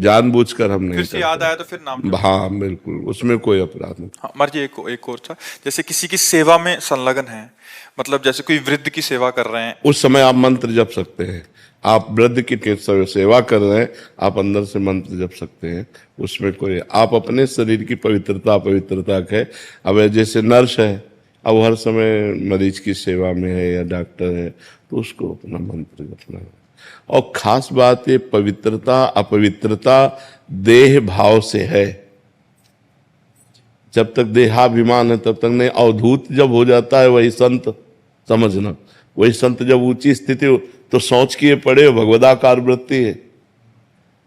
जानबूझकर हम नहीं फिर से याद करते। आया तो फिर नाम। हाँ बिल्कुल, उसमें कोई अपराध नहीं। हाँ महाराज जी, एक और था, जैसे किसी की सेवा में संलग्न है, मतलब जैसे कोई वृद्ध की सेवा कर रहे हैं, उस समय आप मंत्र जप सकते हैं। आप वृद्ध की सेवा कर रहे हैं, आप अंदर से मंत्र जप सकते हैं। उसमें कोई, आप अपने शरीर की पवित्रता है। अब जैसे नर्स है, अब हर समय मरीज की सेवा में है या डॉक्टर है, तो उसको अपना मंत्र जपना है। और खास बात ये पवित्रता अपवित्रता देह भाव से है। जब तक देहाभिमान है तब तक नहीं। अवधूत जब हो जाता है वही संत समझना, वही संत जब ऊंची स्थिति हो तो सोच किए पड़े हो, भगवदाकार वृत्ति है।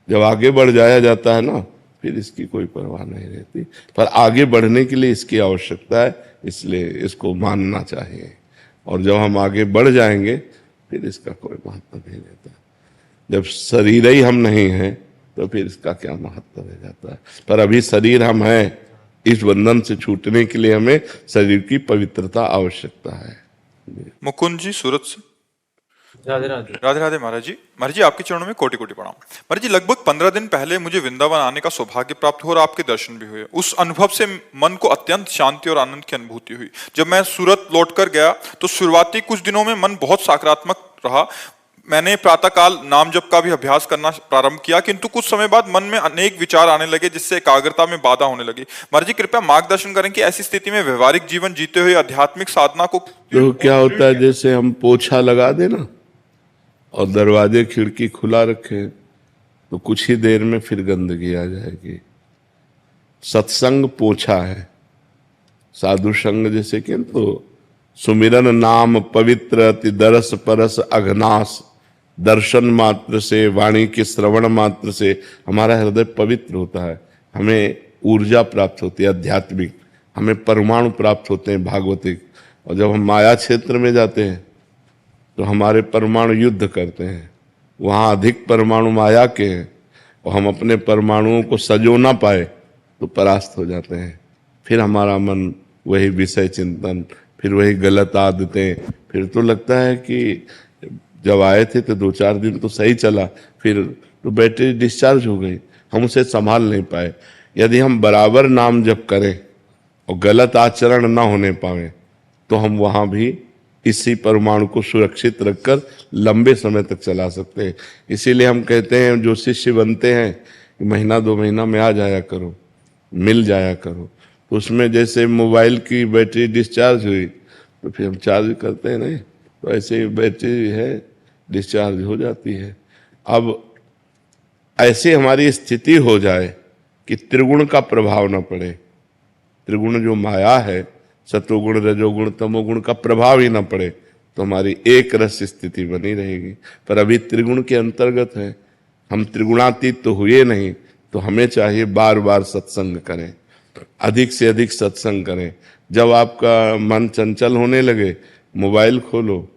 जब आगे बढ़ जाया जाता है ना, फिर इसकी कोई परवाह नहीं रहती। पर आगे बढ़ने के लिए इसकी आवश्यकता है, इसलिए इसको मानना चाहिए। और जब हम आगे बढ़ जाएंगे फिर इसका कोई महत्व नहीं रहता। जब शरीर ही हम नहीं हैं तो फिर इसका क्या महत्व रह जाता है। पर अभी शरीर हम हैं, इस बंधन से छूटने के लिए हमें शरीर की पवित्रता आवश्यकता है। मुकुंद जी सूरत से। राधे राधे। राधे राधे महाराज जी। महाराज जी आपके चरणों में कोटि कोटि प्रणाम। महाराज जी लगभग 15 दिन पहले मुझे वृंदावन आने का सौभाग्य प्राप्त हुआ और आपके दर्शन भी हुए। उस अनुभव से मन को अत्यंत शांति और आनंद की अनुभूति हुई। जब मैं सूरत लौटकर गया तो शुरुआती कुछ दिनों में मन बहुत सकारात्मक रहा। मैंने प्रातःकाल नाम जप का भी अभ्यास करना प्रारंभ किया, किंतु कुछ समय बाद मन में अनेक विचार आने लगे जिससे एकाग्रता में बाधा होने लगी। महाराज जी कृपया मार्गदर्शन करें कि ऐसी स्थिति में व्यवहारिक जीवन जीते हुए आध्यात्मिक साधना को। तो क्या होता है, जैसे हम पोछा लगा देना और दरवाजे खिड़की खुला रखे तो कुछ ही देर में फिर गंदगी आ जाएगी। सत्संग पोछा है, साधु संग जैसे कि तो सुमिरन नाम पवित्र अति दरस परस अघनास। दर्शन मात्र से, वाणी के श्रवण मात्र से हमारा हृदय पवित्र होता है। हमें ऊर्जा प्राप्त होती है आध्यात्मिक, हमें परमाणु प्राप्त होते हैं भागवतिक। और जब हम माया क्षेत्र में जाते हैं तो हमारे परमाणु युद्ध करते हैं। वहाँ अधिक परमाणु माया के हैं और हम अपने परमाणुओं को सजो ना पाए तो परास्त हो जाते हैं। फिर हमारा मन वही विषय चिंतन, फिर वही गलत आदतें। फिर तो लगता है कि जब आए थे तो 2-4 दिन तो सही चला, फिर तो बैटरी डिस्चार्ज हो गई, हम उसे संभाल नहीं पाए। यदि हम बराबर नाम जप करें और गलत आचरण ना होने पाए तो हम वहाँ भी इसी परमाणु को सुरक्षित रखकर लंबे समय तक चला सकते हैं। इसीलिए हम कहते हैं जो शिष्य बनते हैं कि महीना 2 महीना में आ जाया करो, मिल जाया करो। तो उसमें जैसे मोबाइल की बैटरी डिस्चार्ज हुई तो फिर हम चार्ज करते हैं नहीं, तो ऐसे ही बैटरी है डिस्चार्ज हो जाती है। अब ऐसे हमारी स्थिति हो जाए कि त्रिगुण का प्रभाव न पड़े। त्रिगुण जो माया है, सतोगुण रजोगुण तमोगुण का प्रभाव ही ना पड़े तो हमारी एक रस स्थिति बनी रहेगी। पर अभी त्रिगुण के अंतर्गत है, हम त्रिगुणातीत तो हुए नहीं। तो हमें चाहिए बार बार सत्संग करें, अधिक से अधिक सत्संग करें। जब आपका मन चंचल होने लगे, मोबाइल खोलो,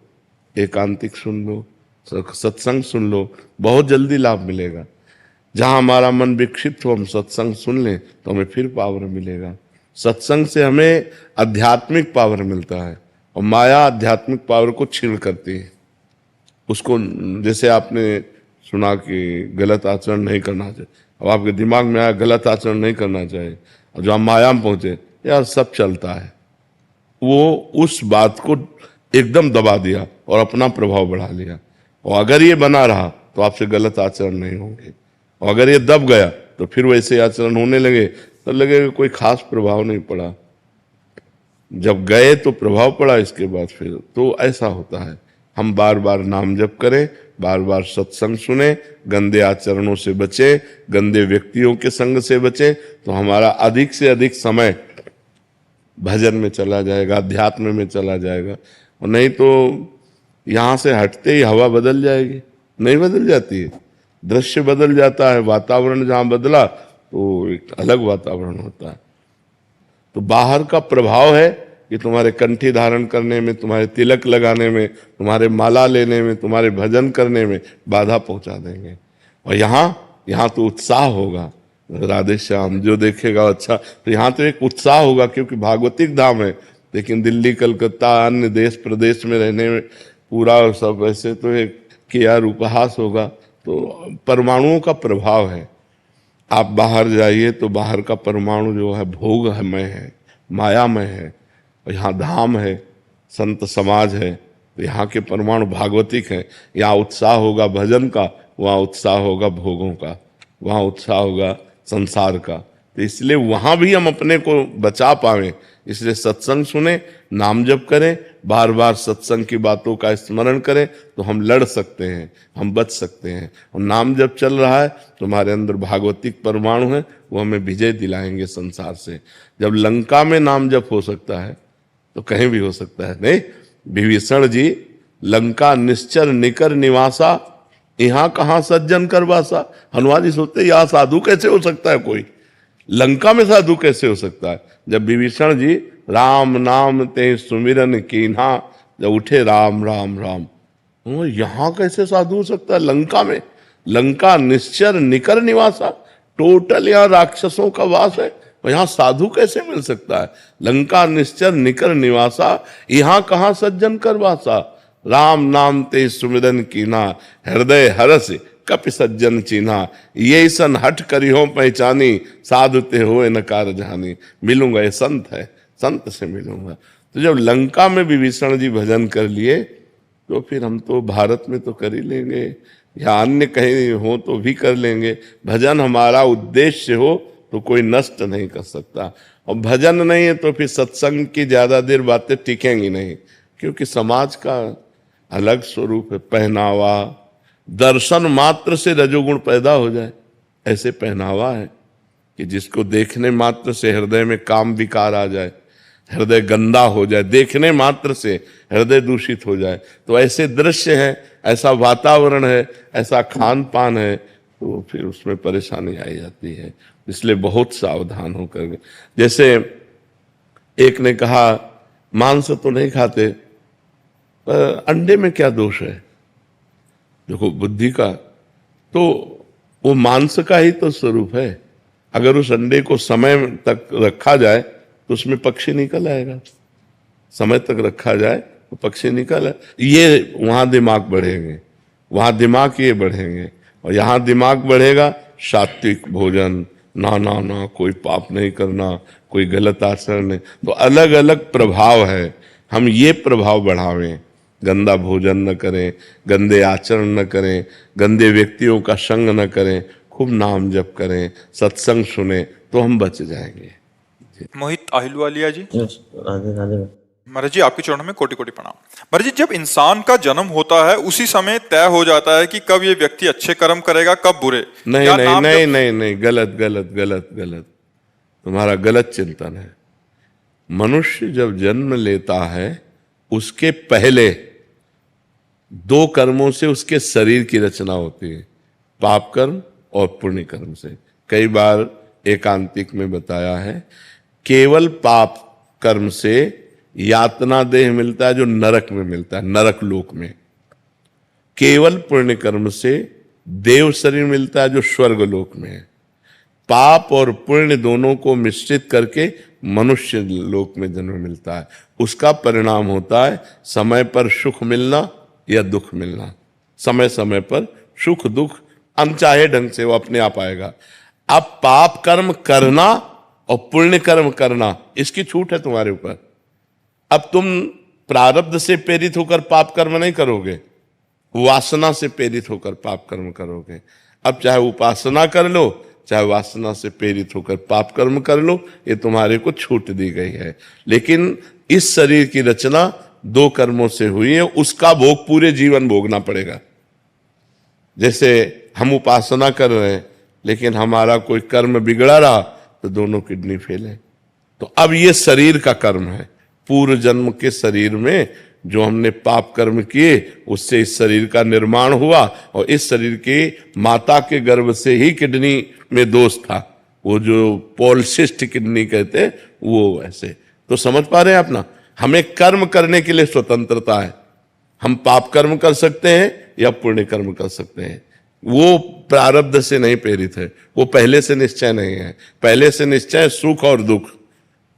एकांतिक सुन लो, सत्संग सुन लो, बहुत जल्दी लाभ मिलेगा। जहां हमारा मन विक्षिप्त हो हम सत्संग सुन लें तो हमें फिर पावर मिलेगा। सत्संग से हमें आध्यात्मिक पावर मिलता है और माया आध्यात्मिक पावर को छीण करती है। उसको, जैसे आपने सुना कि गलत आचरण नहीं करना चाहिए, अब आपके दिमाग में आया गलत आचरण नहीं करना चाहिए, और जो आप माया में पहुंचे यार सब चलता है, वो उस बात को एकदम दबा दिया और अपना प्रभाव बढ़ा लिया। और अगर ये बना रहा तो आपसे गलत आचरण नहीं होंगे, और अगर ये दब गया तो फिर वैसे आचरण होने लगे तो लगेगा कोई खास प्रभाव नहीं पड़ा। जब गए तो प्रभाव पड़ा, इसके बाद फिर तो ऐसा होता है। हम बार बार नाम जप करें, बार बार सत्संग सुने, गंदे आचरणों से बचें, गंदे व्यक्तियों के संग से बचें, तो हमारा अधिक से अधिक समय भजन में चला जाएगा, अध्यात्म में चला जाएगा। और नहीं तो यहाँ से हटते ही हवा बदल जाएगी, नहीं बदल जाती है, दृश्य बदल जाता है। वातावरण जहाँ बदला तो एक अलग वातावरण होता है। तो बाहर का प्रभाव है कि तुम्हारे कंठी धारण करने में, तुम्हारे तिलक लगाने में, तुम्हारे माला लेने में, तुम्हारे भजन करने में बाधा पहुंचा देंगे। और यहाँ तो उत्साह होगा, राधे श्याम जो देखेगा अच्छा, तो यहाँ तो एक उत्साह होगा क्योंकि भागवतिक धाम है। लेकिन दिल्ली कलकत्ता अन्य देश प्रदेश में रहने में पूरा सब ऐसे तो एक किया उपहास होगा। तो परमाणुओं का प्रभाव है। आप बाहर जाइए तो बाहर का परमाणु जो है भोगमय है, मायामय है, और यहाँ धाम है, संत समाज है, तो यहाँ के परमाणु भागवतिक हैं। यहाँ उत्साह होगा भजन का, वहाँ उत्साह होगा भोगों का, वहाँ उत्साह होगा संसार का। तो इसलिए वहाँ भी हम अपने को बचा पाएं, इसलिए सत्संग सुने, नाम जप करें, बार बार सत्संग की बातों का स्मरण करें, तो हम लड़ सकते हैं, हम बच सकते हैं। और नाम जप चल रहा है तो हमारे अंदर भागवतिक परमाणु है, वो हमें विजय दिलाएंगे संसार से। जब लंका में नाम जप हो सकता है तो कहीं भी हो सकता है। नहीं, विभीषण जी, लंका निश्चर निकर निवासा, यहाँ कहाँ सज्जन कर वासा। हनुमान जी सोचते यहाँ साधु कैसे हो सकता है, कोई लंका में साधु कैसे हो सकता है। जब विभीषण जी राम नाम ते सुमिरन कीन्हा, जब उठे राम राम राम, तो यहाँ कैसे साधु हो सकता है लंका में। लंका निश्चर निकर निवासा, टोटल यहाँ राक्षसों का वास है, और यहाँ साधु कैसे मिल सकता है। लंका निश्चर निकर निवासा, यहाँ कहाँ सज्जन कर वासा। राम नाम ते सुमिरन कीना, हृदय हरस कपि सज्जन चीन्हा। ये सन हट करियो पहचानी, साधु ते होए न कार जानी। मिलूंगा, ये संत है, संत से मिलूंगा। तो जब लंका में विभीषण जी भजन कर लिए, तो फिर हम तो भारत में तो कर ही लेंगे, या अन्य कहीं हो तो भी कर लेंगे। भजन हमारा उद्देश्य हो तो कोई नष्ट नहीं कर सकता, और भजन नहीं है तो फिर सत्संग की ज्यादा देर बातें टिकेंगी नहीं, क्योंकि समाज का अलग स्वरूप है। पहनावा, दर्शन मात्र से रजोगुण पैदा हो जाए, ऐसे पहनावा है कि जिसको देखने मात्र से हृदय में काम विकार आ जाए, हृदय गंदा हो जाए, देखने मात्र से हृदय दूषित हो जाए। तो ऐसे दृश्य हैं, ऐसा वातावरण है, ऐसा खान पान है, तो फिर उसमें परेशानी आई जाती है। इसलिए बहुत सावधान होकर। जैसे एक ने कहा मांस तो नहीं खाते, पर अंडे में क्या दोष है। देखो बुद्धि का तो वो मांस का ही तो स्वरूप है। अगर उस अंडे को समय तक रखा जाए तो उसमें पक्षी निकल आएगा, समय तक रखा जाए तो पक्षी निकल आए। ये वहां दिमाग बढ़ेंगे, वहां दिमाग ये बढ़ेंगे, और यहाँ दिमाग बढ़ेगा सात्विक भोजन, ना ना ना कोई पाप नहीं करना, कोई गलत आचरण नहीं। तो अलग अलग प्रभाव है, हम ये प्रभाव बढ़ावें। गंदा भोजन न करें, गंदे आचरण न करें, गंदे व्यक्तियों का संग न करें, खूब नाम जप करें, सत्संग सुने, तो हम बच जाएंगे। मोहित आहिलवालिया जी। राधे राधे। महाराज जी, आपके चरणों में कोटि कोटि प्रणाम। महाराज जी, जब इंसान का जन्म होता है उसी समय तय हो जाता है कि कब ये व्यक्ति अच्छे कर्म करेगा, कब बुरे। नहीं नहीं नहीं नहीं नहीं, गलत गलत गलत गलत, तुम्हारा गलत चिंतन है। मनुष्य जब जन्म लेता है उसके पहले दो कर्मों से उसके शरीर की रचना होती है, पाप कर्म और पुण्य कर्म से। कई बार एकांतिक में बताया है, केवल पाप कर्म से यातना देह मिलता है जो नरक में मिलता है, नरक लोक में। केवल पुण्य कर्म से देव शरीर मिलता है जो स्वर्ग लोक में है। पाप और पुण्य दोनों को मिश्रित करके मनुष्य लोक में जन्म मिलता है। उसका परिणाम होता है समय पर सुख मिलना या दुख मिलना। समय समय पर सुख दुख अनचाहे ढंग से वो अपने आप आएगा। अब पाप कर्म करना और पुण्य कर्म करना, इसकी छूट है तुम्हारे ऊपर। अब तुम प्रारब्ध से प्रेरित होकर पाप कर्म नहीं करोगे, वासना से प्रेरित होकर पाप कर्म करोगे। अब चाहे उपासना कर लो, चाहे वासना से प्रेरित होकर पाप कर्म कर लो, ये तुम्हारे को छूट दी गई है। लेकिन इस शरीर की रचना दो कर्मों से हुई है, उसका भोग पूरे जीवन भोगना पड़ेगा। जैसे हम उपासना कर रहे हैं लेकिन हमारा कोई कर्म बिगड़ा रहा तो दोनों किडनी फेल है। तो अब ये शरीर का कर्म है। पूर्व जन्म के शरीर में जो हमने पाप कर्म किए उससे इस शरीर का निर्माण हुआ, और इस शरीर के माता के गर्भ से ही किडनी में दोष था, वो जो पॉलिसिस्ट किडनी कहते हैं वो ऐसे। तो समझ पा रहे हैं आप ना, हमें कर्म करने के लिए स्वतंत्रता है। हम पाप कर्म कर सकते हैं या पुण्य कर्म कर सकते हैं, वो प्रारब्ध से नहीं प्रेरित है, वो पहले से निश्चय नहीं है। पहले से निश्चय सुख और दुख,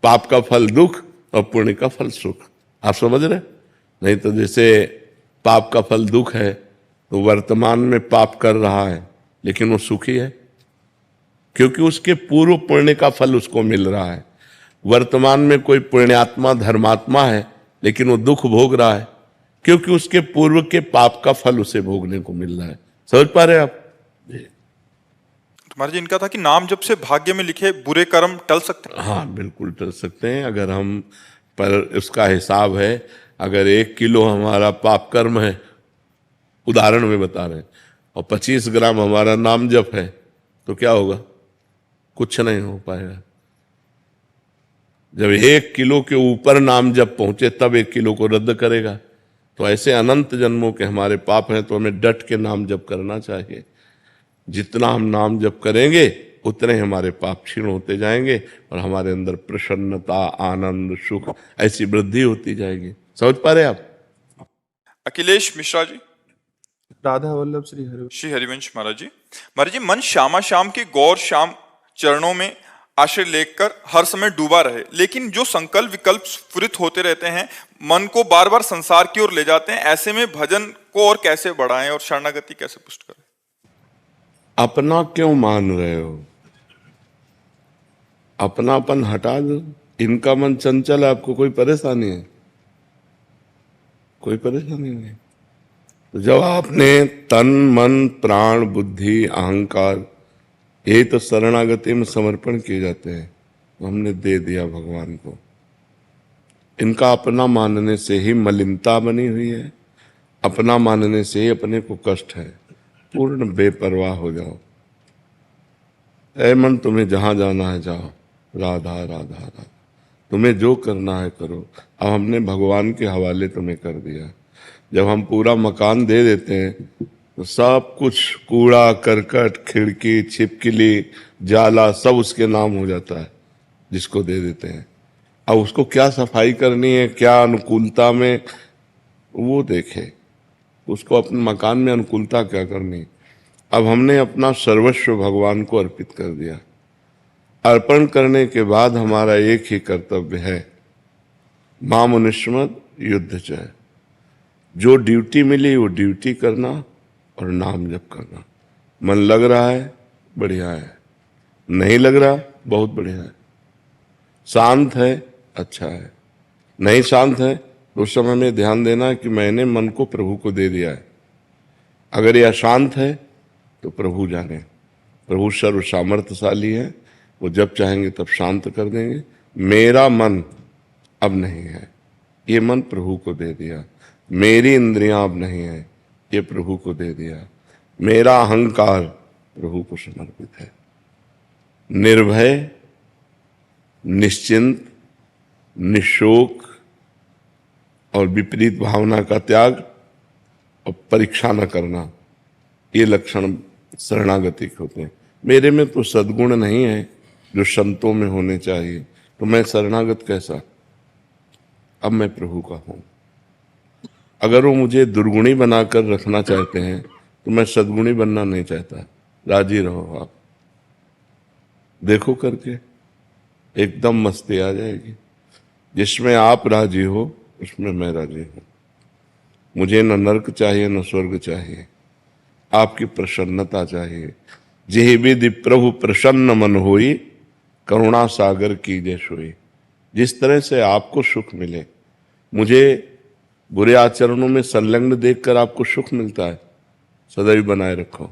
पाप का फल दुख और पुण्य का फल सुख। आप समझ रहे? नहीं तो जैसे पाप का फल दुख है तो वर्तमान में पाप कर रहा है लेकिन वो सुखी है, क्योंकि उसके पूर्व पुण्य का फल उसको मिल रहा है। वर्तमान में कोई पुण्यात्मा धर्मात्मा है लेकिन वो दुख भोग रहा है क्योंकि उसके पूर्व के पाप का फल उसे भोगने को मिल रहा है। समझ पा रहे हैं आप? महाराज जी इनका था कि नाम जब से भाग्य में लिखे बुरे कर्म टल सकते हैं। हाँ, बिल्कुल टल सकते हैं। अगर हम पर उसका हिसाब है, अगर 1 किलो हमारा पाप कर्म है, उदाहरण में बता रहे हैं, और 25 ग्राम हमारा नाम जप है, तो क्या होगा? कुछ नहीं हो पाएगा। जब 1 किलो के ऊपर नाम जप पहुंचे तब 1 किलो को रद्द करेगा। तो ऐसे अनंत जन्मों के हमारे पाप हैं, तो हमें डट के नाम जप करना चाहिए। जितना हम नाम जप करेंगे उतने हमारे पाप क्षीण होते जाएंगे और हमारे अंदर प्रसन्नता, आनंद, सुख ऐसी वृद्धि होती जाएगी। समझ पा रहे आप? अखिलेश मिश्रा जी। राधा वल्लभ श्री हरिवंश महाराज जी। महाराज जी मन श्यामा श्याम के गौर श्याम चरणों में आश्रय लेकर हर समय डूबा रहे, लेकिन जो संकल्प विकल्प स्फुरित होते रहते हैं मन को बार बार संसार की ओर ले जाते हैं, ऐसे में भजन को और कैसे बढ़ाएं और शरणागति कैसे पुष्ट करें? अपना क्यों मान रहे हो? अपनापन हटा दो। इनका मन चंचल है, आपको कोई परेशानी है? कोई परेशानी नहीं। तो जब आपने तन मन प्राण बुद्धि अहंकार ये तो शरणागति में समर्पण किए जाते हैं, तो हमने दे दिया भगवान को। इनका अपना मानने से ही मलिनता बनी हुई है, अपना मानने से ही अपने को कष्ट है। पूर्ण बेपरवाह हो जाओ। ऐ मन तुम्हें जहां जाना है जाओ, राधा राधा राधा, तुम्हें जो करना है करो। अब हमने भगवान के हवाले तुम्हें कर दिया। जब हम पूरा मकान दे देते हैं तो सब कुछ कूड़ा करकट खिड़की छिपकली जाला सब उसके नाम हो जाता है जिसको दे देते हैं। अब उसको क्या सफाई करनी है, क्या अनुकूलता में वो देखे, उसको अपने मकान में अनुकूलता क्या करनी। अब हमने अपना सर्वस्व भगवान को अर्पित कर दिया। अर्पण करने के बाद हमारा एक ही कर्तव्य है, मामुनिष्मद युद्ध चय। जो ड्यूटी मिली वो ड्यूटी करना और नाम जप करना। मन लग रहा है बढ़िया है, नहीं लग रहा बहुत बढ़िया है, शांत है अच्छा है, नहीं शांत है तो उस समय में ध्यान देना कि मैंने मन को प्रभु को दे दिया है। अगर यह अशांत है तो प्रभु जाने, प्रभु सर्व सामर्थ्यशाली है, वो जब चाहेंगे तब शांत कर देंगे। मेरा मन अब नहीं है, ये मन प्रभु को दे दिया। मेरी इंद्रियां अब नहीं है, ये प्रभु को दे दिया। मेरा अहंकार प्रभु को समर्पित है। निर्भय, निश्चिंत, निशोक और विपरीत भावना का त्याग और परीक्षा न करना, ये लक्षण शरणागति के होते हैं। मेरे में तो सद्गुण नहीं है जो संतों में होने चाहिए, तो मैं शरणागत कैसा? अब मैं प्रभु का हूं। अगर वो मुझे दुर्गुणी बनाकर रखना चाहते हैं तो मैं सद्गुणी बनना नहीं चाहता। राजी रहो आप, देखो करके एकदम मस्ती आ जाएगी। जिसमें आप राजी हो उसमें मैं राजी हूं। मुझे न नरक चाहिए न स्वर्ग चाहिए, आपकी प्रसन्नता चाहिए। जेहि विधि प्रभु प्रसन्न मन होई, करुणा सागर कीजे सोई। जिस तरह से आपको सुख मिले, मुझे बुरे आचरणों में संलग्न देखकर आपको सुख मिलता है, सदैव बनाए रखो।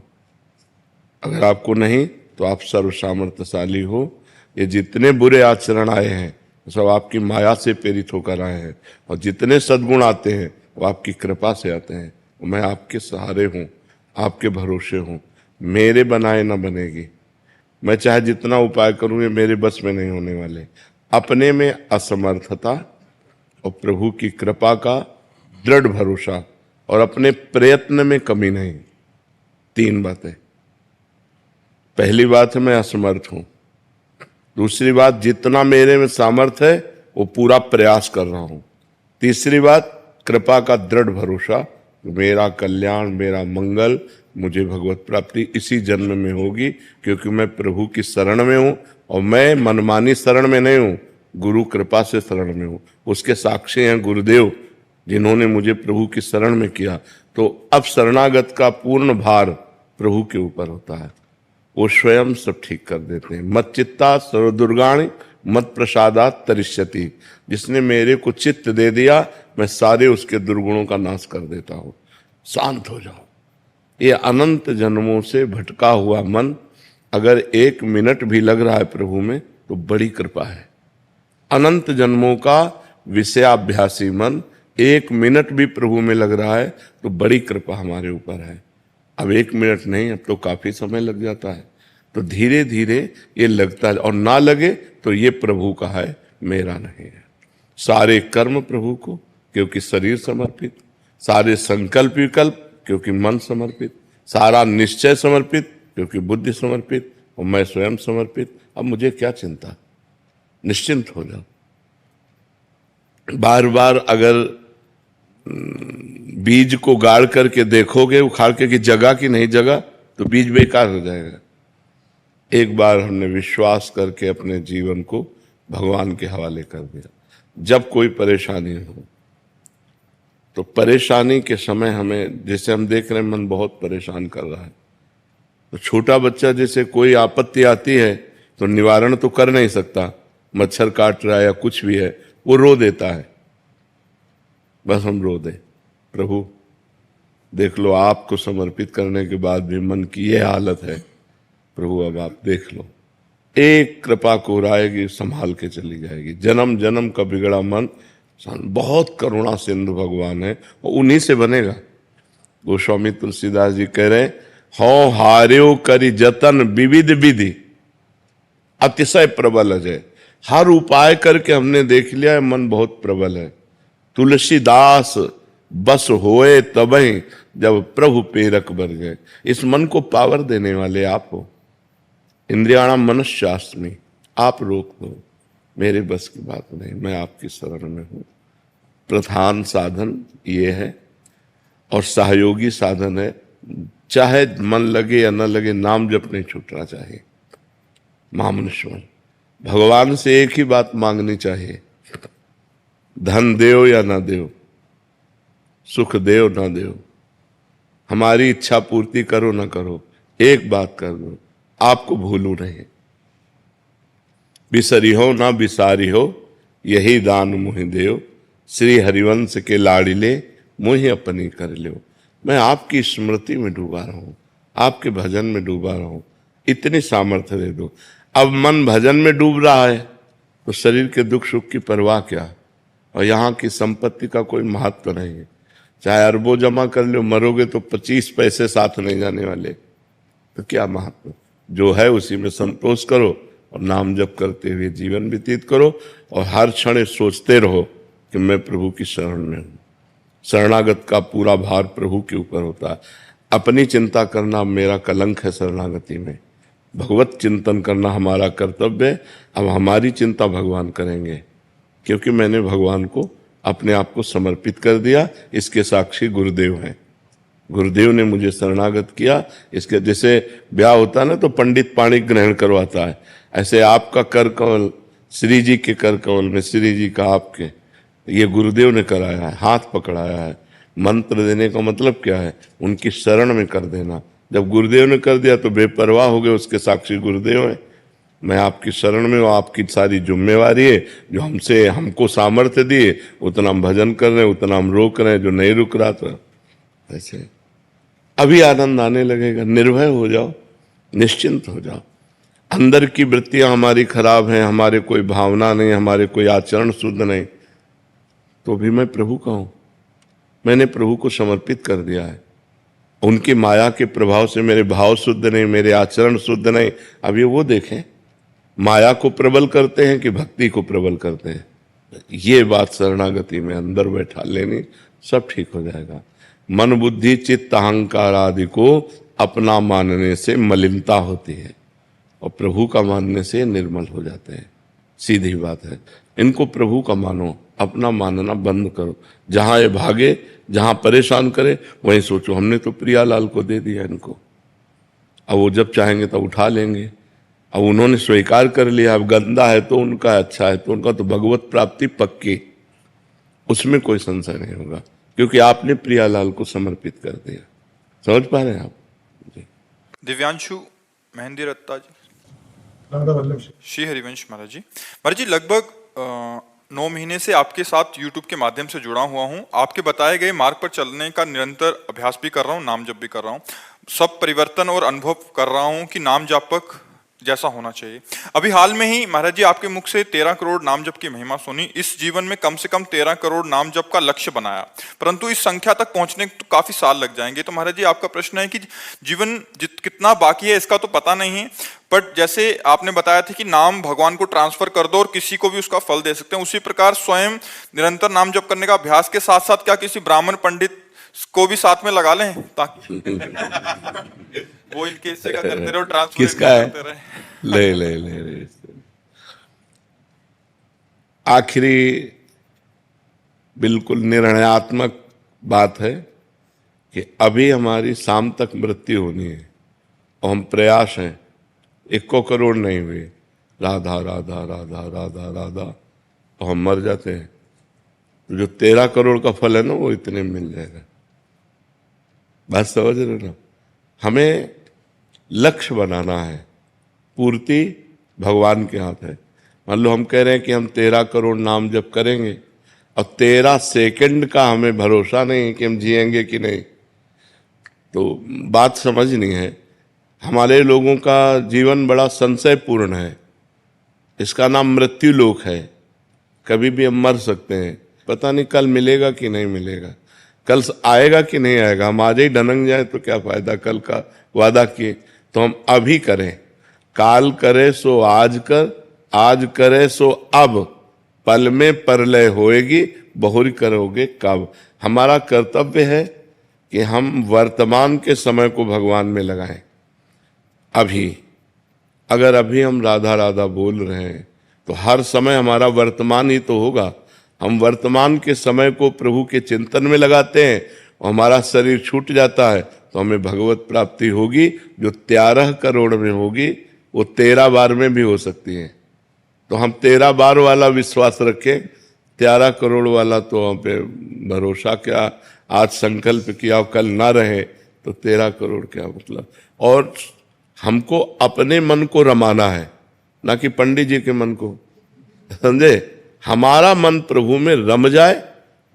अगर आपको नहीं तो आप सर्व सामर्थ्यशाली हो। ये जितने बुरे आचरण आए हैं सब आपकी माया से प्रेरित होकर आए हैं, और जितने सद्गुण आते हैं वो आपकी कृपा से आते हैं। मैं आपके सहारे हूँ, आपके भरोसे हूँ। मेरे बनाए न बनेगी, मैं चाहे जितना उपाय करूँ ये मेरे बस में नहीं होने वाले। अपने में असमर्थता और प्रभु की कृपा का दृढ़ भरोसा और अपने प्रयत्न में कमी नहीं। 3 बातें। पहली बात है मैं असमर्थ हूं। दूसरी बात जितना मेरे में सामर्थ्य है वो पूरा प्रयास कर रहा हूं। तीसरी बात कृपा का दृढ़ भरोसा, मेरा कल्याण मेरा मंगल मुझे भगवत प्राप्ति इसी जन्म में होगी, क्योंकि मैं प्रभु की शरण में हूं और मैं मनमानी शरण में नहीं हूं, गुरु कृपा से शरण में हूं। उसके साक्षी हैं गुरुदेव जिन्होंने मुझे प्रभु की शरण में किया। तो अब शरणागत का पूर्ण भार प्रभु के ऊपर होता है। वो स्वयं सब ठीक कर देते हैं। मत चित्ता सर्वदुर्गाणि मत प्रसादात तरिष्यति। जिसने मेरे को चित्त दे दिया, मैं सारे उसके दुर्गुणों का नाश कर देता हूं। शांत हो जाओ। ये अनंत जन्मों से भटका हुआ मन अगर 1 मिनट भी लग रहा है प्रभु में, तो बड़ी कृपा है। अनंत जन्मों का विषयाभ्यासी मन 1 मिनट भी प्रभु में लग रहा है, तो बड़ी कृपा हमारे ऊपर है। अब 1 मिनट नहीं, अब तो काफी समय लग जाता है। तो धीरे धीरे ये लगता है, और ना लगे तो ये प्रभु का है, मेरा नहीं है। सारे कर्म प्रभु को, क्योंकि शरीर समर्पित, सारे संकल्प विकल्प क्योंकि मन समर्पित, सारा निश्चय समर्पित क्योंकि बुद्धि समर्पित, और मैं स्वयं समर्पित। अब मुझे क्या चिंता, निश्चिंत हो जाओ। बार बार अगर बीज को गाड़ करके देखोगे उखाड़ के कि जगह की नहीं जगह, तो बीज बेकार हो जाएगा। एक बार हमने विश्वास करके अपने जीवन को भगवान के हवाले कर दिया। जब कोई परेशानी हो, तो परेशानी के समय हमें, जैसे हम देख रहे हैं मन बहुत परेशान कर रहा है, तो छोटा बच्चा जैसे कोई आपत्ति आती है तो निवारण तो कर नहीं सकता, मच्छर काट रहा है या कुछ भी है, वो रो देता है। बस हम रो दें, प्रभु देख लो, आपको समर्पित करने के बाद भी मन की ये हालत है, प्रभु अब आप देख लो। एक कृपा कोराएगी, संभाल के चली जाएगी। जन्म जन्म का बिगड़ा मन, बहुत करुणा सिंधु भगवान है, और उन्हीं से बनेगा। गोस्वामी तुलसीदास जी कह रहे, हौ हार्यो करी जतन विविध विधि अतिशय प्रबल अजय। हर उपाय करके हमने देख लिया है, मन बहुत प्रबल है। तुलसीदास बस होए तबहि जब प्रभु पेरक बर गए। इस मन को पावर देने वाले आप हो। इंद्रियाणाम मनश्चास्मि, आप रोक दो, मेरे बस की बात नहीं, मैं आपकी शरण में हूं। प्रधान साधन ये है, और सहयोगी साधन है, चाहे मन लगे या न लगे, नाम जप नहीं छूटना चाहिए। महामनुष्य भगवान से एक ही बात मांगनी चाहिए, धन देओ या ना देओ, सुख देओ ना देओ, हमारी इच्छा पूर्ति करो ना करो, एक बात कर दो, आपको भूलू नहीं। बिसरी हो ना बिसारी हो, यही दान मुहि देओ, श्री हरिवंश के लाड़िले मुहि अपनी कर लो। मैं आपकी स्मृति में डूबा रहा हूं, आपके भजन में डूबा रहा हूं, इतनी सामर्थ्य दे दो। अब मन भजन में डूब रहा है, तो शरीर के दुख सुख की परवाह क्या, और यहाँ की संपत्ति का कोई महत्व नहीं है। चाहे अरबों जमा कर लो, मरोगे तो 25 पैसे साथ नहीं जाने वाले, तो क्या महत्व। जो है उसी में संतोष करो, और नाम जप करते हुए जीवन व्यतीत करो, और हर क्षण सोचते रहो कि मैं प्रभु की शरण में हूं। शरणागत का पूरा भार प्रभु के ऊपर होता है। अपनी चिंता करना मेरा कलंक है शरणागति में, भगवत चिंतन करना हमारा कर्तव्य है। अब हमारी चिंता भगवान करेंगे, क्योंकि मैंने भगवान को अपने आप को समर्पित कर दिया। इसके साक्षी गुरुदेव हैं। गुरुदेव ने मुझे शरणागत किया। इसके जैसे ब्याह होता है ना, तो पंडित पाणी ग्रहण करवाता है, ऐसे आपका कर कमल, श्री जी के कर कमल में श्री जी का आपके, ये गुरुदेव ने कराया है, हाथ पकड़ाया है। मंत्र देने का मतलब क्या है, उनकी शरण में कर देना। जब गुरुदेव ने कर दिया तो बेपरवाह हो गए, उसके साक्षी गुरुदेव हैं। मैं आपकी शरण में हूँ, आपकी सारी जिम्मेवारी है। जो हमको सामर्थ्य दिए उतना हम भजन कर रहे हैं, उतना हम रोक रहे हैं, जो नहीं रुक रहा था। ऐसे अभी आनंद आने लगेगा। निर्भय हो जाओ, निश्चिंत हो जाओ। अंदर की वृत्तियां हमारी खराब हैं, हमारे कोई भावना नहीं, हमारे कोई आचरण शुद्ध नहीं, तो भी मैं प्रभु का हूं। मैंने प्रभु को समर्पित कर दिया है। उनकी माया के प्रभाव से मेरे भाव शुद्ध नहीं, मेरे आचरण शुद्ध नहीं। अब ये वो देखें, माया को प्रबल करते हैं कि भक्ति को प्रबल करते हैं। ये बात शरणागति में अंदर बैठा लेनी, सब ठीक हो जाएगा। मन बुद्धि चित्त अहंकार आदि को अपना मानने से मलिनता होती है, और प्रभु का मानने से निर्मल हो जाते हैं। सीधी बात है। इनको प्रभु का मानो, अपना मानना बंद करो। जहां ये भागे, जहां परेशान करे, वहीं सोचो हमने तो प्रियालाल को दे दिया इनको, अब वो जब चाहेंगे तब उठा लेंगे। अब उन्होंने स्वीकार कर लिया, अब गंदा है तो उनका, अच्छा है तो उनका, तो भगवत प्राप्ति पक्की, उसमें कोई संशय नहीं होगा, क्योंकि आपने प्रियालाल को समर्पित कर दिया। समझ पा रहे हैं आप? दिव्यांशु, महेंद्र रत्ता जी, राधा वल्लभ जी। श्री हरिवंश महाराज जी। महाराज जी, लगभग 9 महीने से आपके साथ यूट्यूब के माध्यम से जुड़ा हुआ हूँ। आपके बताए गए मार्ग पर चलने का निरंतर अभ्यास भी कर रहा हूँ, नाम जप भी कर रहा हूँ। सब परिवर्तन और अनुभव कर रहा हूँ कि नाम जापक जैसा होना चाहिए। अभी हाल में ही महाराज जी आपके मुख से 13 करोड़ नाम जप की महिमा सुनी। इस जीवन में कम से कम 13 करोड़ नाम जप का लक्ष्य बनाया, परंतु इस संख्या तक पहुंचने को तो काफी साल लग जाएंगे। तो महाराज जी आपका प्रश्न है कि जीवन कितना बाकी है इसका तो पता नहीं है, बट जैसे आपने बताया था कि नाम भगवान को ट्रांसफर कर दो और किसी को भी उसका फल दे सकते हैं, उसी प्रकार स्वयं निरंतर नाम जप करने का अभ्यास के साथ साथ क्या किसी ब्राह्मण पंडित को भी साथ में लगा लें ताकि वो इनके हिस्से का करते रहे, ट्रांसफर किसका है? करते रहे। ले आखिरी बिल्कुल निर्णयात्मक बात है कि अभी हमारी शाम तक मृत्यु होनी है और हम प्रयास हैं 1 करोड़ नहीं हुए, राधा राधा राधा राधा राधा, तो हम मर जाते हैं। तो जो 13 करोड़ का फल है ना वो इतने में मिल जाएगा। बात समझ रहे ना? हमें लक्ष्य बनाना है, पूर्ति भगवान के हाथ है। मान लो हम कह रहे हैं कि हम 13 करोड़ नाम जप करेंगे और 13 सेकंड का हमें भरोसा नहीं है कि हम जिएंगे कि नहीं, तो बात समझनी है। हमारे लोगों का जीवन बड़ा संशयपूर्ण है, इसका नाम मृत्यु लोक है। कभी भी हम मर सकते हैं, पता नहीं कल मिलेगा कि नहीं मिलेगा, कल आएगा कि नहीं आएगा। हम आज ही ढनक जाए तो क्या फायदा, कल का वादा किए। तो हम अभी करें, काल करे सो आज कर, आज करे सो अब, पल में परलय होएगी, बहुरी करोगे कब। हमारा कर्तव्य है कि हम वर्तमान के समय को भगवान में लगाएं। अभी अगर अभी हम राधा राधा बोल रहे हैं तो हर समय हमारा वर्तमान ही तो होगा। हम वर्तमान के समय को प्रभु के चिंतन में लगाते हैं और हमारा शरीर छूट जाता है तो हमें भगवत प्राप्ति होगी, जो 13 करोड़ में होगी वो 13 बार में भी हो सकती है। तो हम 13 बार वाला विश्वास रखें, 13 करोड़ वाला तो हम पे भरोसा क्या। आज संकल्प किया कल ना रहे तो 13 करोड़ क्या मतलब। और हमको अपने मन को रमाना है, ना कि पंडित जी के मन को, समझे। हमारा मन प्रभु में रम जाए,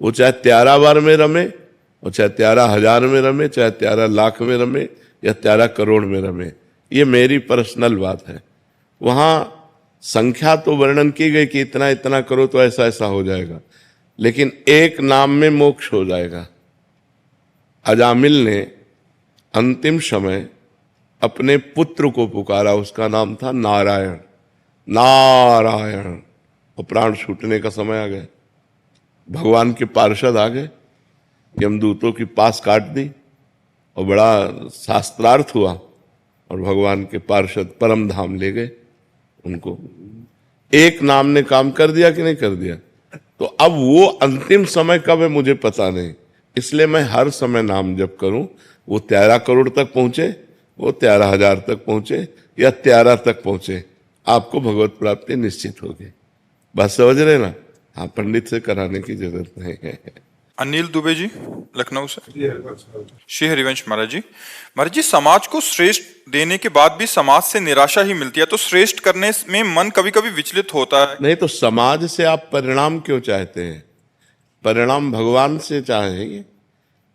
वो चाहे 13 बार में रमे, वो चाहे 13,000 में रमे, चाहे 13 लाख में रमे या 13 करोड़ में रमे। ये मेरी पर्सनल बात है। वहाँ संख्या तो वर्णन की गई कि इतना इतना करो तो ऐसा ऐसा हो जाएगा, लेकिन एक नाम में मोक्ष हो जाएगा। अजामिल ने अंतिम समय अपने पुत्र को पुकारा, उसका नाम था नारायण। नारायण, और प्राण छूटने का समय आ गया। भगवान के पार्षद आ गए, यमदूतों की पास काट दी और बड़ा शास्त्रार्थ हुआ और भगवान के पार्षद परम धाम ले गए उनको। एक नाम ने काम कर दिया कि नहीं कर दिया। तो अब वो अंतिम समय कब है मुझे पता नहीं, इसलिए मैं हर समय नाम जप करूं। वो 13 करोड़ तक पहुंचे, वो 13,000 तक पहुंचे या 13 तक पहुंचे, आपको भगवत प्राप्ति निश्चित होगी। बात समझ रहे ना? हाँ, पंडित से कराने की जरूरत नहीं है। अनिल दुबे जी, लखनऊ से। श्री हरिवंश महाराज जी। महाराज जी, समाज को श्रेष्ठ देने के बाद भी समाज से निराशा ही मिलती है, तो श्रेष्ठ करने में मन कभी कभी विचलित होता है। नहीं तो समाज से आप परिणाम क्यों चाहते हैं? परिणाम भगवान से चाहेंगे।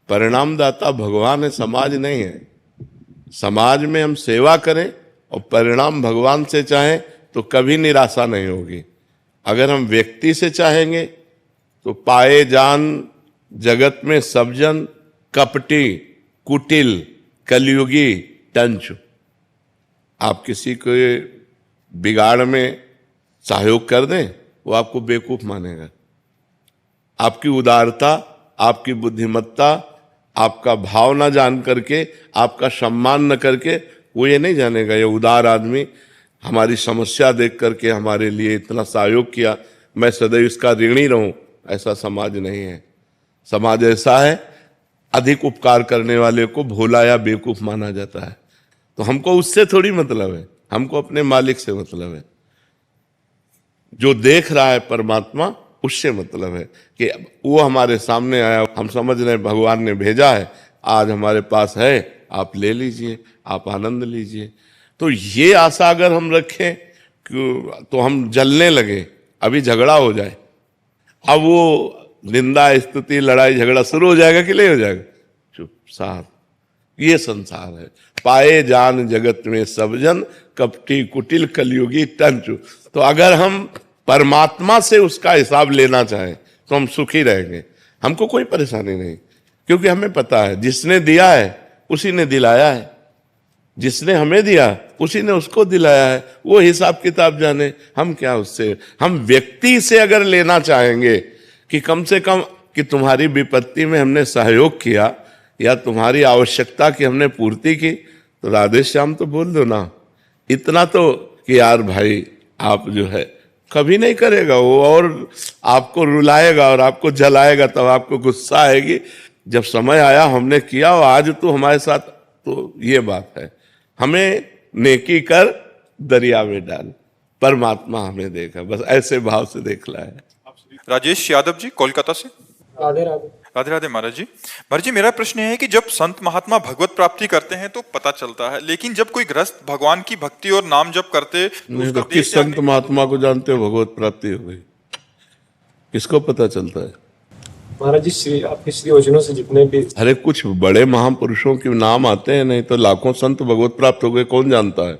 परिणाम दाता भगवान है, समाज नहीं है। समाज में हम सेवा करें और परिणाम भगवान से चाहें तो कभी निराशा नहीं होगी। अगर हम व्यक्ति से चाहेंगे तो पाए जान जगत में सब जन कपटी, कुटिल, कलयुगी, टंच। आप किसी को बिगाड़ में सहयोग कर दें, वो आपको बेवकूफ मानेगा। आपकी उदारता, आपकी बुद्धिमत्ता, आपका भाव ना जान करके, आपका सम्मान न करके, वो ये नहीं जानेगा ये उदार आदमी हमारी समस्या देख करके हमारे लिए इतना सहयोग किया, मैं सदैव इसका ऋणी रहूं। ऐसा समाज नहीं है। समाज ऐसा है, अधिक उपकार करने वाले को भोला या बेवकूफ माना जाता है। तो हमको उससे थोड़ी मतलब है, हमको अपने मालिक से मतलब है। जो देख रहा है परमात्मा, उससे मतलब है कि वो हमारे सामने आया, हम समझ रहे हैं भगवान ने भेजा है, आज हमारे पास है, आप ले लीजिए, आप आनंद लीजिए। तो ये आशा अगर हम रखें तो हम जलने लगे, अभी झगड़ा हो जाए, अब वो निंदा स्तुति लड़ाई झगड़ा शुरू हो जाएगा कि नहीं हो जाएगा? चुप साथ, ये संसार है। पाए जान जगत में सब जन, कपटी कुटिल कलयुगी टंचु। तो अगर हम परमात्मा से उसका हिसाब लेना चाहें तो हम सुखी रहेंगे, हमको कोई परेशानी नहीं, क्योंकि हमें पता है जिसने दिया है उसी ने दिलाया है, जिसने हमें दिया उसी ने उसको दिलाया है, वो हिसाब किताब जाने, हम क्या उससे। हम व्यक्ति से अगर लेना चाहेंगे कि कम से कम कि तुम्हारी विपत्ति में हमने सहयोग किया या तुम्हारी आवश्यकता की हमने पूर्ति की, तो राधे श्याम तो बोल दो ना। इतना तो कि यार भाई आप जो है, कभी नहीं करेगा वो, और आपको रुलाएगा और आपको जलाएगा, तब आपको गुस्सा आएगी। जब समय आया हमने किया और आज तो हमारे साथ, तो ये बात है। हमें नेकी कर दरिया में डाल, परमात्मा हमें देखा, बस ऐसे भाव से देखना है। राजेश यादव जी कोलकाता से। राधे राधे। राधे राधे महाराज जी। महाराज जी मेरा प्रश्न है कि जब संत महात्मा भगवत प्राप्ति करते हैं तो पता चलता है, लेकिन जब कोई गृहस्थ भगवान की भक्ति और नाम जप करते नहीं तो किस संत महात्मा को जानते हो भगवत प्राप्ति हो गई? किसको पता चलता है? महाराज जी श्री आपके श्री वचनों से जितने भी, अरे कुछ बड़े महापुरुषों के नाम आते हैं, नहीं तो लाखों संत भगवत प्राप्त हो गए, कौन जानता है?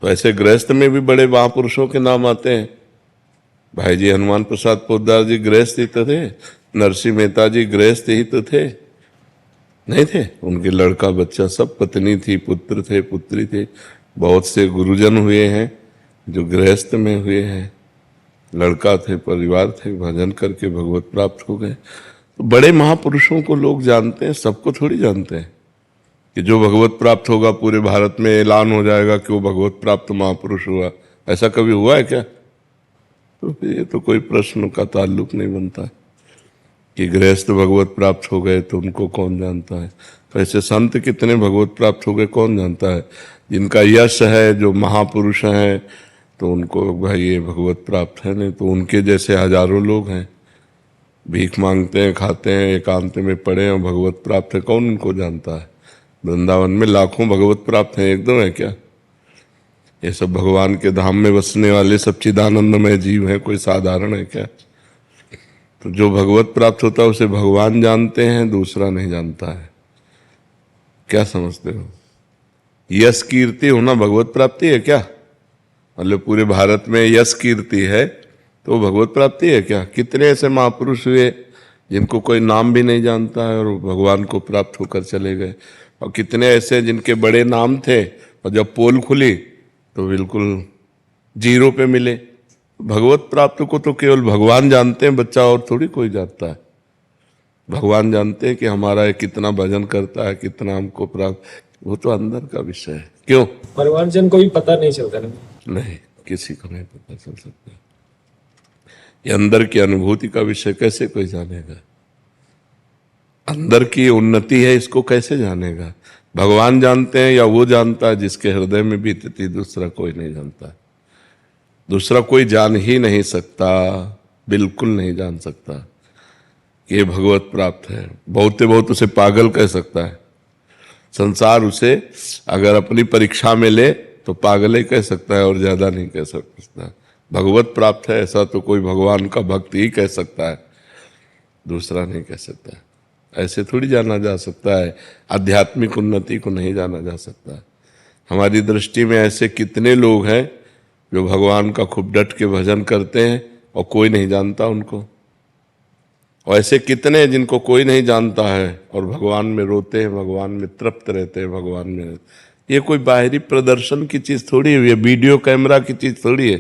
तो ऐसे गृहस्थ में भी बड़े महापुरुषों के नाम आते हैं। भाई जी हनुमान प्रसाद पोद्दार जी गृहस्थ ही तो थे, नरसिंह मेहता जी गृहस्थ ही तो थे, नहीं थे? उनके लड़का बच्चा सब, पत्नी थी, पुत्र थे, पुत्री थे। बहुत से गुरुजन हुए हैं जो गृहस्थ में हुए हैं, लड़का थे, परिवार थे, भजन करके भगवत प्राप्त हो गए। तो बड़े महापुरुषों को लोग जानते हैं, सबको थोड़ी जानते हैं कि जो भगवत प्राप्त होगा पूरे भारत में ऐलान हो जाएगा कि वो भगवत प्राप्त महापुरुष हुआ। ऐसा कभी हुआ है क्या? तो फिर ये तो कोई प्रश्न का ताल्लुक नहीं बनता है कि गृहस्थ भगवत प्राप्त हो गए तो उनको कौन जानता है। तो ऐसे संत कितने भगवत प्राप्त हो गए कौन जानता है? जिनका यश है, जो महापुरुष हैं, तो उनको भाई ये भगवत प्राप्त है, नहीं तो उनके जैसे हजारों लोग हैं, भीख मांगते हैं, खाते हैं, एकांत में पड़े हैं, भगवत प्राप्त है, कौन उनको जानता है? वृंदावन में लाखों भगवत प्राप्त हैं, एक दो है क्या? ये सब भगवान के धाम में बसने वाले सच्चिदानंदमय जीव हैं, कोई साधारण है क्या? तो जो भगवत प्राप्त होता है उसे भगवान जानते हैं, दूसरा नहीं जानता है। क्या समझते हो? यश कीर्ति होना भगवत प्राप्ति है क्या? मतलब पूरे भारत में यश कीर्ति है तो भगवत प्राप्ति है क्या? कितने ऐसे महापुरुष हुए जिनको कोई नाम भी नहीं जानता है और भगवान को प्राप्त होकर चले गए, और कितने ऐसे जिनके बड़े नाम थे और जब पोल खुली तो बिल्कुल जीरो पे मिले। भगवत प्राप्त को तो केवल भगवान जानते हैं, बच्चा और थोड़ी कोई जानता है। भगवान जानते हैं कि हमारा ये कितना भजन करता है, कितना हमको प्राप्त, वो तो अंदर का विषय है। क्यों? परिवार जन को भी पता नहीं चलता ना। नहीं, किसी को नहीं पता चल सकता। ये अंदर की अनुभूति का विषय, कैसे कोई जानेगा? अंदर की उन्नति है, इसको कैसे जानेगा? भगवान जानते हैं या वो जानता है जिसके हृदय में बीतती, दूसरा कोई नहीं जानता। दूसरा कोई जान ही नहीं सकता, बिल्कुल नहीं जान सकता कि ये भगवत प्राप्त है। बहुत बहुत उसे पागल कह सकता है संसार, उसे अगर अपनी परीक्षा में ले तो पागल ही कह सकता है और ज्यादा नहीं कह सकता। भगवत प्राप्त है ऐसा तो कोई भगवान का भक्त ही कह सकता है, दूसरा नहीं कह सकता। ऐसे थोड़ी जाना जा सकता है, आध्यात्मिक उन्नति को नहीं जाना जा सकता। हमारी दृष्टि में ऐसे कितने लोग हैं जो भगवान का खूब डट के भजन करते हैं और कोई नहीं जानता उनको, और ऐसे कितने जिनको कोई नहीं जानता है और भगवान में रोते हैं, भगवान में तृप्त रहते हैं, भगवान में। ये कोई बाहरी प्रदर्शन की चीज थोड़ी है, ये वीडियो कैमरा की चीज थोड़ी है,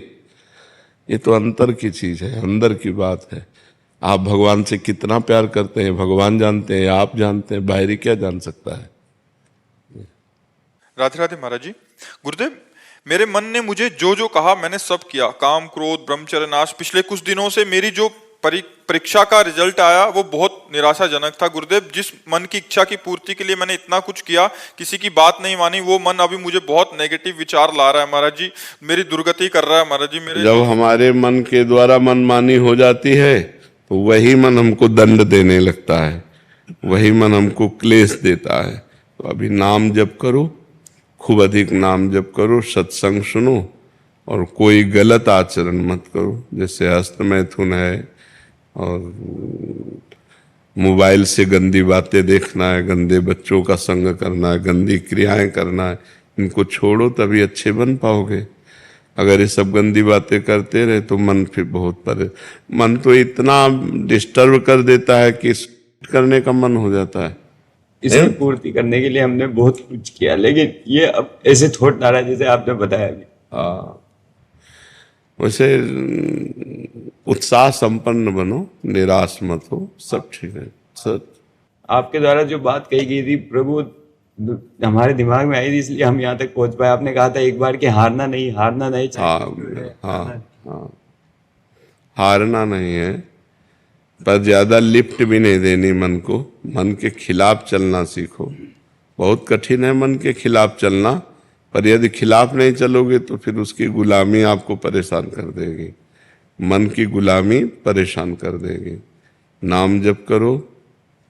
ये तो अंतर की चीज है, अंदर की बात है। आप भगवान से कितना प्यार करते हैं भगवान जानते हैं, आप जानते हैं, बाहरी क्या जान सकता है? राधे राधे महाराज जी। गुरुदेव मेरे मन ने मुझे जो जो कहा मैंने सब किया, काम क्रोध ब्रह्मचर्य नाश। पिछले कुछ दिनों से मेरी जो परीक्षा का रिजल्ट आया वो बहुत निराशाजनक था गुरुदेव। जिस मन की इच्छा की पूर्ति के लिए मैंने इतना कुछ किया, किसी की बात नहीं मानी, वो मन अभी मुझे बहुत नेगेटिव विचार ला रहा है महाराज जी, मेरी दुर्गति कर रहा है महाराज जी। मेरे जब हमारे मन के द्वारा मनमानी हो जाती है तो वही मन हमको दंड देने लगता है, वही मन हमको क्लेश देता है। तो अभी नाम जप करो, खूब अधिक नाम जप करो, सत्संग सुनो और कोई गलत आचरण मत करो। जैसे हस्त मैथुन है और मोबाइल से गंदी बातें देखना है, गंदे बच्चों का संग करना है, गंदी क्रियाएं करना है, इनको छोड़ो तभी अच्छे बन पाओगे। अगर ये सब गंदी बातें करते रहे तो मन फिर मन तो इतना डिस्टर्ब कर देता है कि करने का मन हो जाता है। इसकी पूर्ति करने के लिए हमने बहुत कुछ किया, लेकिन ये अब ऐसे थोट आ रहा है जैसे आपने बताया अभी। हाँ, वैसे उत्साह संपन्न बनो, निराश मत हो, सब ठीक है। सब आपके द्वारा जो बात कही गई थी प्रभु हमारे दिमाग में आई थी, इसलिए हम यहाँ तक पहुंच पाए। आपने कहा था एक बार कि हारना नहीं चाहिए। हाँ, हारना नहीं है, पर ज्यादा लिफ्ट भी नहीं देनी मन को। मन के खिलाफ चलना सीखो। बहुत कठिन है मन के खिलाफ चलना, पर यदि खिलाफ नहीं चलोगे तो फिर उसकी गुलामी आपको परेशान कर देगी। मन की गुलामी परेशान कर देगी। नाम जप करो,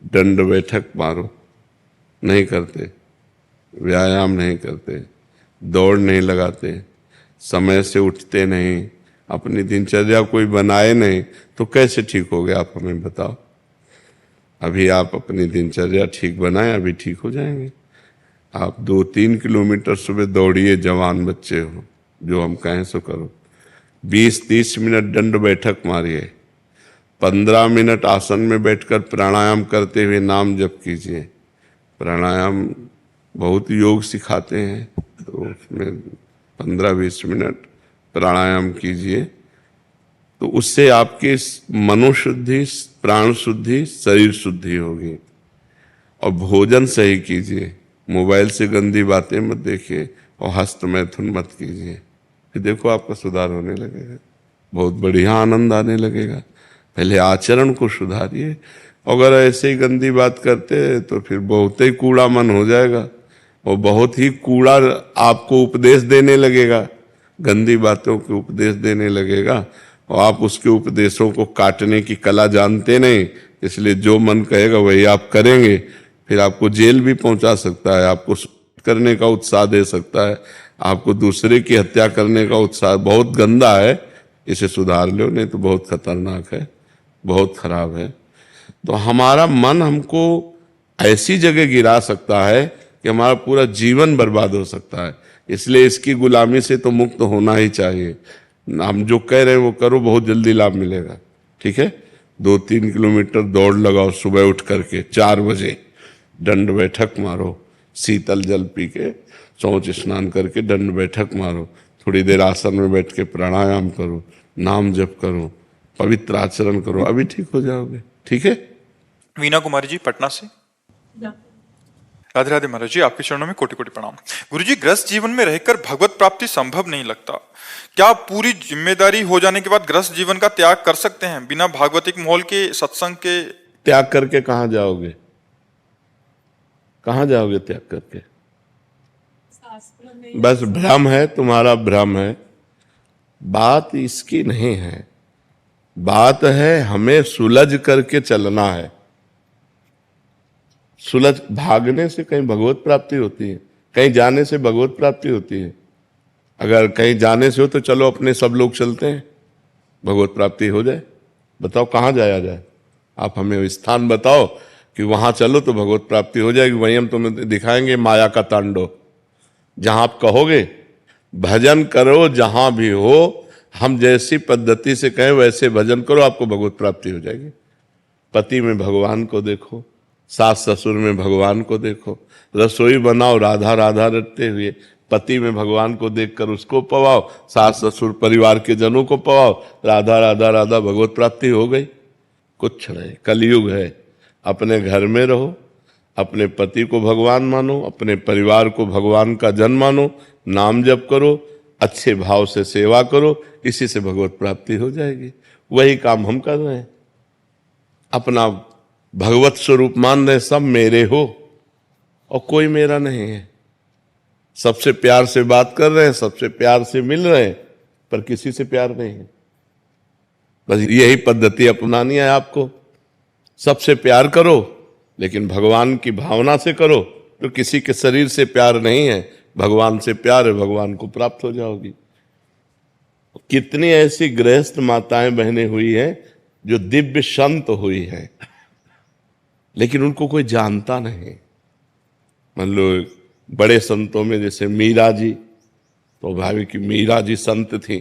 दंड बैठक मारो, नहीं करते, व्यायाम नहीं करते, दौड़ नहीं लगाते, समय से उठते नहीं, अपनी दिनचर्या कोई बनाए नहीं, तो कैसे ठीक हो गए आप हमें बताओ। अभी आप अपनी दिनचर्या ठीक बनाएं, अभी ठीक हो जाएंगे। आप 2-3 किलोमीटर सुबह दौड़िए, जवान बच्चे हो, जो हम कहें सो करो। 20-30 मिनट दंड बैठक मारिए, 15 मिनट आसन में बैठकर प्राणायाम करते हुए नाम जप कीजिए। प्राणायाम बहुत योग सिखाते हैं, तो उसमें 15-20 मिनट प्राणायाम कीजिए, तो उससे आपकी मनोशुद्धि, प्राण शुद्धि, शरीर शुद्धि होगी। और भोजन सही कीजिए, मोबाइल से गंदी बातें मत देखिए और हस्त मैथुन मत कीजिए, फिर देखो आपका सुधार होने लगेगा, बहुत बढ़िया आनंद आने लगेगा। पहले आचरण को सुधारिए। अगर ऐसे ही गंदी बात करते तो फिर बहुत ही कूड़ा मन हो जाएगा और बहुत ही कूड़ा आपको उपदेश देने लगेगा, गंदी बातों के उपदेश देने लगेगा, और आप उसके उपदेशों को काटने की कला जानते नहीं, इसलिए जो मन कहेगा वही आप करेंगे। फिर आपको जेल भी पहुंचा सकता है, आपको करने का उत्साह दे सकता है, आपको दूसरे की हत्या करने का उत्साह, बहुत गंदा है, इसे सुधार लो, नहीं तो बहुत खतरनाक है, बहुत खराब है। तो हमारा मन हमको ऐसी जगह गिरा सकता है कि हमारा पूरा जीवन बर्बाद हो सकता है। इसलिए इसकी गुलामी से तो मुक्त होना ही चाहिए। हम जो कह रहे हैं वो करो, बहुत जल्दी लाभ मिलेगा। ठीक है, 2-3 किलोमीटर दौड़ लगाओ, सुबह उठ करके 4 बजे दंड बैठक मारो, शीतल जल पी के, शौच स्नान करके दंड बैठक मारो, थोड़ी देर आसन में बैठ के प्राणायाम करो, नाम जप करो, पवित्र आचरण करो, अभी ठीक हो जाओगे। ठीक है। वीना कुमारी जी पटना से। राधे राधे महाराज जी, आपके चरणों में कोटि कोटि प्रणाम। गुरुजी, ग्रस्त जीवन में रहकर भगवत प्राप्ति संभव नहीं लगता, क्या पूरी जिम्मेदारी हो जाने के बाद ग्रस्त जीवन का त्याग कर सकते हैं बिना भागवतिक माहौल के, सत्संग के? त्याग करके कहाँ जाओगे? कहाँ जाओगे त्याग करके? बस भ्रम है, तुम्हारा भ्रम है। बात इसकी नहीं है, बात है हमें सुलझ करके चलना है। सुलझ भागने से कहीं भगवत प्राप्ति होती है? कहीं जाने से भगवत प्राप्ति होती है? अगर कहीं जाने से हो तो चलो अपने सब लोग चलते हैं, भगवत प्राप्ति हो जाए। बताओ कहाँ जाया जाए? आप हमें स्थान बताओ कि वहां चलो तो भगवत प्राप्ति हो जाएगी। वहीं हम तुम्हें दिखाएंगे माया का तांडव। जहां आप कहोगे भजन करो, जहां भी हो, हम जैसी पद्धति से कहें वैसे भजन करो, आपको भगवत प्राप्ति हो जाएगी। पति में भगवान को देखो, सास ससुर में भगवान को देखो, रसोई बनाओ राधा राधा रटते हुए, पति में भगवान को देखकर उसको पवाओ, सास ससुर परिवार के जनों को पवाओ, राधा राधा राधा, भगवत प्राप्ति हो गई। कुछ नहीं, कलयुग है। अपने घर में रहो, अपने पति को भगवान मानो, अपने परिवार को भगवान का जन मानो, नाम जप करो, अच्छे भाव से सेवा करो, इसी से भगवत प्राप्ति हो जाएगी। वही काम हम कर रहे हैं। अपना भगवत स्वरूप मान रहे, सब मेरे हो और कोई मेरा नहीं है। सबसे प्यार से बात कर रहे हैं, सबसे प्यार से मिल रहे हैं, पर किसी से प्यार नहीं है। बस यही पद्धति अपनानी है आपको। सबसे प्यार करो, लेकिन भगवान की भावना से करो। तो किसी के शरीर से प्यार नहीं है, भगवान से प्यार है, भगवान को प्राप्त हो जाओगी। कितनी ऐसी गृहस्थ माताएं बहनें हुई हैं जो दिव्य संत हुई हैं, लेकिन उनको कोई जानता नहीं। मान लो बड़े संतों में जैसे मीरा जी, तो भावी की मीरा जी संत थी,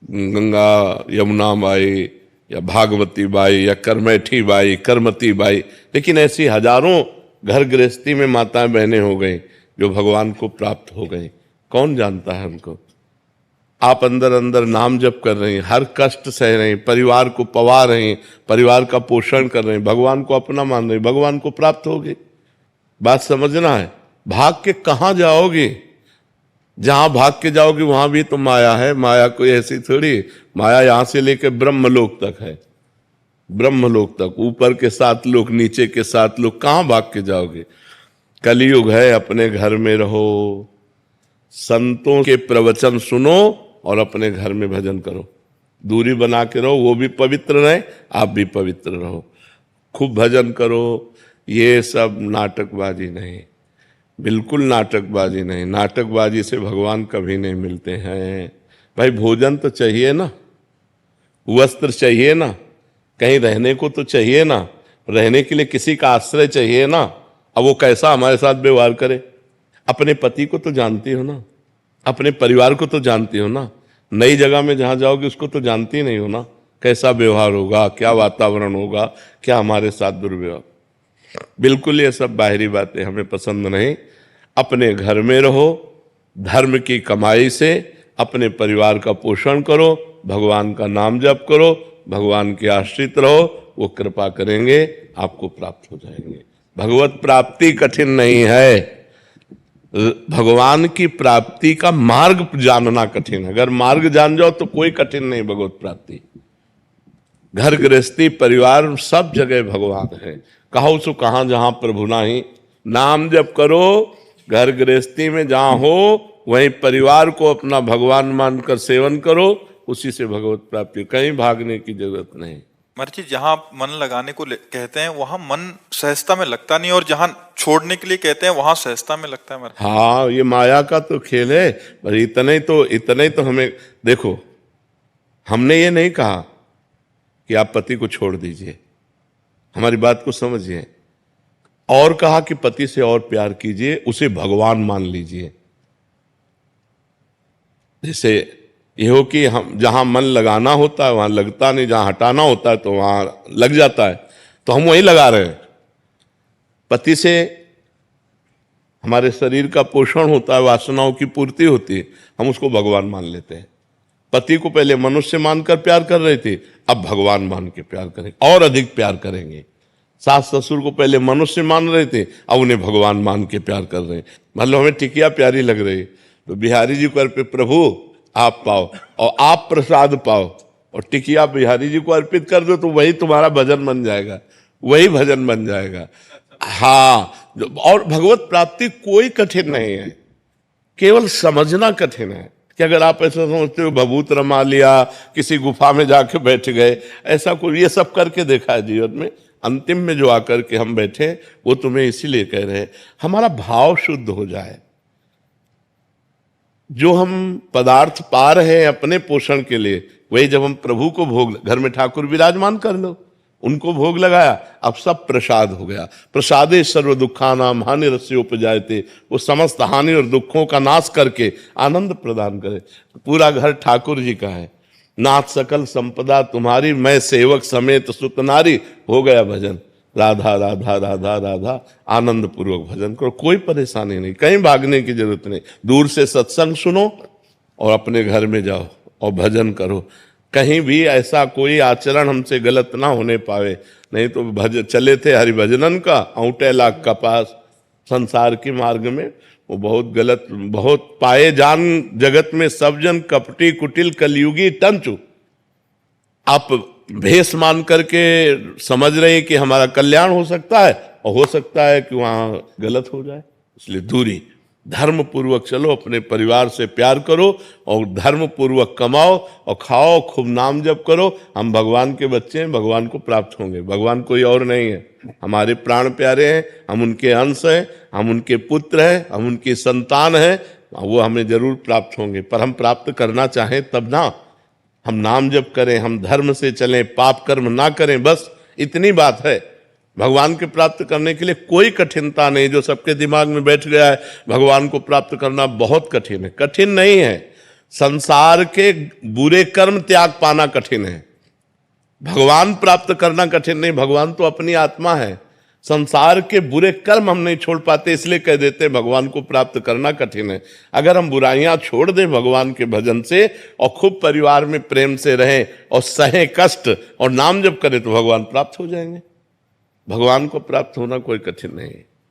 गंगा यमुना बाई या भागवती बाई या करमैठी बाई, करमती बाई, लेकिन ऐसी हजारों घर गृहस्थी में माताएं बहनें हो गई जो भगवान को प्राप्त हो गई। कौन जानता है उनको? आप अंदर अंदर नाम जप कर रहे हैं, हर कष्ट सह रहे हैं, परिवार को पवा रहे हैं, परिवार का पोषण कर रहे हैं, भगवान को अपना मान रहे हैं, भगवान को प्राप्त होगे। बात समझना है। भाग के कहाँ जाओगे? जहां भाग के जाओगे वहां भी तो माया है। माया कोई ऐसी थोड़ी, माया यहां से लेकर ब्रह्मलोक तक है, ब्रह्मलोक तक, ऊपर के 7 लोक, नीचे के 7 लोक, कहां भाग के जाओगे? कलयुग है, अपने घर में रहो, संतों के प्रवचन सुनो और अपने घर में भजन करो, दूरी बना के रहो, वो भी पवित्र रहे, आप भी पवित्र रहो, खूब भजन करो। ये सब नाटकबाजी नहीं, बिल्कुल नाटकबाजी नहीं। नाटकबाजी से भगवान कभी नहीं मिलते हैं। भाई भोजन तो चाहिए ना, वस्त्र चाहिए ना, कहीं रहने को तो चाहिए ना, रहने के लिए किसी का आश्रय चाहिए ना। अब वो कैसा हमारे साथ व्यवहार करे? अपने पति को तो जानती हो ना, अपने परिवार को तो जानती हो ना, नई जगह में जहां जाओगे उसको तो जानती नहीं हो ना, कैसा व्यवहार होगा, क्या वातावरण होगा, क्या हमारे साथ दुर्व्यवहार। बिल्कुल ये सब बाहरी बातें हमें पसंद नहीं। अपने घर में रहो, धर्म की कमाई से अपने परिवार का पोषण करो, भगवान का नाम जप करो, भगवान के आश्रित रहो, वो कृपा करेंगे, आपको प्राप्त हो जाएंगे। भगवत प्राप्ति कठिन नहीं है, भगवान की प्राप्ति का मार्ग जानना कठिन है। अगर मार्ग जान जाओ तो कोई कठिन नहीं भगवत प्राप्ति। घर गृहस्थी परिवार सब जगह भगवान है। कहो सो कहां जहां प्रभु नाही, नाम जप करो, घर गृहस्थी में जहां हो वहीं परिवार को अपना भगवान मानकर सेवन करो, उसी से भगवत प्राप्ति। कहीं भागने की जरूरत नहीं। महाराज जी, जहां मन लगाने को कहते हैं वहां मन सहजता में लगता नहीं, और जहां छोड़ने के लिए कहते हैं वहां सहजता में लगता है महाराज। हाँ, ये माया का तो खेल है। पर इतने ही तो हमें देखो, हमने ये नहीं कहा कि आप पति को छोड़ दीजिए, हमारी बात को समझिए, और कहा कि पति से और प्यार कीजिए, उसे भगवान मान लीजिए। जैसे ये हो कि हम जहां मन लगाना होता है वहां लगता नहीं, जहां हटाना होता है तो वहां लग जाता है, तो हम वहीं लगा रहे हैं। पति से हमारे शरीर का पोषण होता है, वासनाओं की पूर्ति होती है, हम उसको भगवान मान लेते हैं। पति को पहले मनुष्य मानकर प्यार कर रहे थे, अब भगवान मान के प्यार करेंगे, और अधिक प्यार करेंगे। सास ससुर को पहले मनुष्य मान रहे थे, अब उन्हें भगवान मान के प्यार कर रहे हैं। मतलब हमें टिकिया प्यारी लग रही है तो बिहारी जी को अर्पित, प्रभु आप पाओ और आप प्रसाद पाओ, और टिकिया बिहारी जी को अर्पित कर दो तो वही तुम्हारा भजन बन जाएगा, वही भजन बन जाएगा। हाँ, और भगवत प्राप्ति कोई कठिन नहीं है, केवल समझना कठिन है। कि अगर आप ऐसा समझते हो भभूत रमा लिया, किसी गुफा में जाके बैठ गए, ऐसा कोई, ये सब करके देखा है जीवन में। अंतिम में जो आकर के हम बैठे वो तुम्हें इसीलिए कह रहे हैं, हमारा भाव शुद्ध हो जाए। जो हम पदार्थ पा रहे हैं अपने पोषण के लिए, वही जब हम प्रभु को भोग, घर में ठाकुर विराजमान कर लो, उनको भोग लगाया, अब सब प्रसाद हो गया। प्रसादे सर्व दुखानाम हानि रस्योपजायते, वो समस्त हानि और दुखों का नाश करके आनंद प्रदान करे। पूरा घर ठाकुर जी का है। नाथ सकल संपदा तुम्हारी, मैं सेवक समेत सुत नारी, हो गया भजन। राधा राधा राधा राधा, आनंद पूर्वक भजन करो, कोई परेशानी नहीं, कहीं भागने की जरूरत नहीं। दूर से सत्संग सुनो और अपने घर में जाओ और भजन करो। कहीं भी ऐसा कोई आचरण हमसे गलत ना होने पावे, नहीं तो चले थे हरिभजनन का औंटे लाख का पास, संसार के मार्ग में वो बहुत गलत, बहुत पाए जान जगत में सब जन कपटी कुटिल कलयुगी तंचु। आप भेष मान करके समझ रहे हैं कि हमारा कल्याण हो सकता है, और हो सकता है कि वहां गलत हो जाए, इसलिए दूरी। धर्म पूर्वक चलो, अपने परिवार से प्यार करो और धर्म पूर्वक कमाओ और खाओ, खूब नाम जप करो। हम भगवान के बच्चे हैं, भगवान को प्राप्त होंगे। भगवान कोई और नहीं है, हमारे प्राण प्यारे हैं, हम उनके अंश हैं, हम उनके पुत्र हैं, हम उनकी संतान हैं। वो हमें जरूर प्राप्त होंगे, पर हम प्राप्त करना चाहें तब ना। हम नाम जप करें, हम धर्म से चलें, पाप कर्म ना करें, बस इतनी बात है। भगवान के प्राप्त करने के लिए कोई कठिनता नहीं। जो सबके दिमाग में बैठ गया है भगवान को प्राप्त करना बहुत कठिन है, कठिन नहीं है। संसार के बुरे कर्म त्याग पाना कठिन है, भगवान प्राप्त करना कठिन नहीं। भगवान तो अपनी आत्मा है, संसार के बुरे कर्म हम नहीं छोड़ पाते, इसलिए कह देते भगवान को प्राप्त करना कठिन है। अगर हम बुराइयां छोड़ दें भगवान के भजन से और खूब परिवार में प्रेम से रहें और सहें कष्ट और नाम जप करें तो भगवान प्राप्त हो जाएंगे। भगवान को प्राप्त होना कोई कठिन नहीं है।